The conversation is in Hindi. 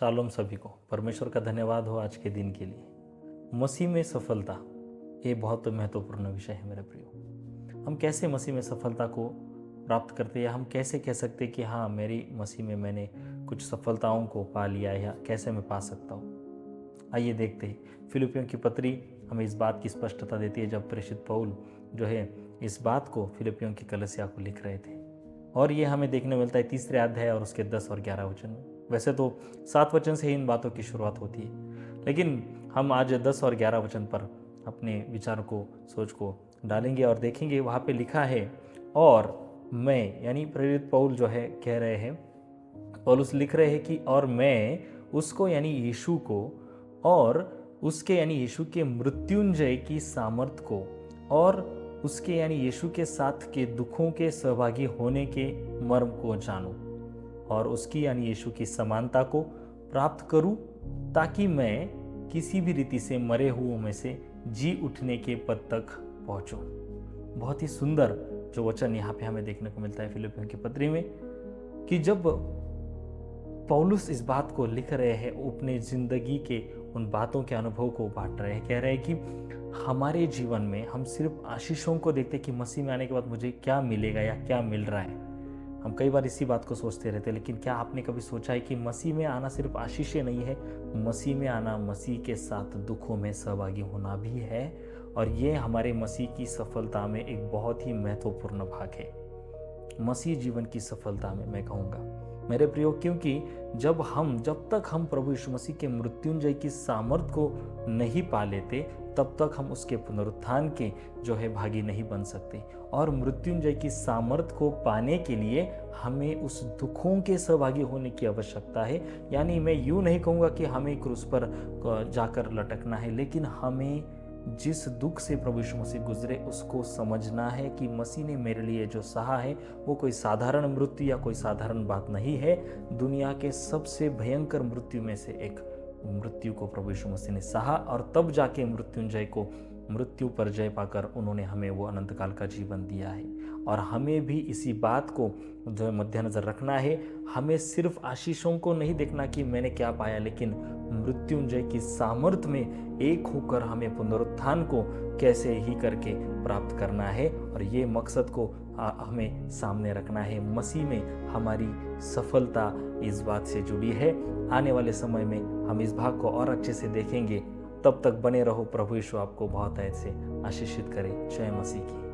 शालोम सभी को। परमेश्वर का धन्यवाद हो आज के दिन के लिए। मसीह में सफलता, ये बहुत महत्वपूर्ण विषय है मेरे प्रियो। हम कैसे मसीह में सफलता को प्राप्त करते हैं, या हम कैसे कह सकते हैं कि हाँ, मेरी मसीह में मैंने कुछ सफलताओं को पा लिया है, या कैसे मैं पा सकता हूँ। आइए देखते हैं। फिलिपियों की पत्री हमें इस बात की स्पष्टता देती है, जब प्रेषित पौल जो है इस बात को फिलिपियों की कलीसिया को लिख रहे थे। और ये हमें देखने मिलता है 3 अध्याय और उसके 10 और 11 वचन में। वैसे तो 7 वचन से ही इन बातों की शुरुआत होती है, लेकिन हम आज 10 और 11 वचन पर अपने विचारों को, सोच को डालेंगे और देखेंगे। वहाँ पे लिखा है, और मैं, यानी प्रेरित पौल जो है कह रहे हैं, पौलुस लिख रहे हैं कि और मैं उसको, यानी यीशु को, और उसके यानी यीशु के मृत्युंजय की सामर्थ को, और उसके यानी यीशु के साथ के दुखों के सहभागी होने के मर्म को जानूं, और उसकी यानी यीशु की समानता को प्राप्त करूं, ताकि मैं किसी भी रीति से मरे हुओं में से जी उठने के पद तक पहुंचूं। बहुत ही सुंदर जो वचन यहाँ पे हमें देखने को मिलता है फिलिपियों की पत्री में, कि जब पौलुस इस बात को लिख रहे हैं, अपने जिंदगी के उन बातों के अनुभव को बांट रहे हैं, कह रहे हैं कि हमारे जीवन में हम सिर्फ आशीषों को देखते कि मसीह में आने के बाद मुझे क्या मिलेगा या क्या मिल रहा है। हम कई बार इसी बात को सोचते रहते हैं, लेकिन क्या आपने कभी सोचा है कि मसीह में आना सिर्फ आशीषें नहीं है, मसीह में आना मसीह के साथ दुखों में सहभागी होना भी है। और ये हमारे मसीह की सफलता में एक बहुत ही महत्वपूर्ण भाग है। मसीह जीवन की सफलता में मैं कहूँगा मेरे प्रियो, क्योंकि जब तक हम प्रभु यीशु मसीह के मृत्युंजय की सामर्थ को नहीं पा लेते, तब तक हम उसके पुनरुत्थान के जो है भागी नहीं बन सकते। और मृत्युंजय की सामर्थ को पाने के लिए हमें उस दुखों के सहभागी होने की आवश्यकता है। यानी मैं यूं नहीं कहूँगा कि हमें क्रूस पर जाकर लटकना है, लेकिन हमें जिस दुख से प्रभु यीशु मसीह गुजरे उसको समझना है कि मसीह ने मेरे लिए जो सहा है वो कोई साधारण मृत्यु या कोई साधारण बात नहीं है। दुनिया के सबसे भयंकर मृत्यु में से एक मृत्यु को प्रभु यीशु मसीह ने सहा, और तब जाके मृत्युंजय को, मृत्यु पर जय पाकर उन्होंने हमें वो अनंत काल का जीवन दिया है। और हमें भी इसी बात को जो है मद्देनजर रखना है। हमें सिर्फ आशीषों को नहीं देखना कि मैंने क्या पाया, लेकिन मृत्युंजय की सामर्थ में एक होकर हमें पुनरुत्थान को कैसे ही करके प्राप्त करना है। और ये मकसद को हमें सामने रखना है। मसीह में हमारी सफलता इस बात से जुड़ी है। आने वाले समय में हम इस भाग को और अच्छे से देखेंगे। तब तक बने रहो। प्रभु यीशु आपको बहुत ऐसे आशीषित करे। जय मसीह की।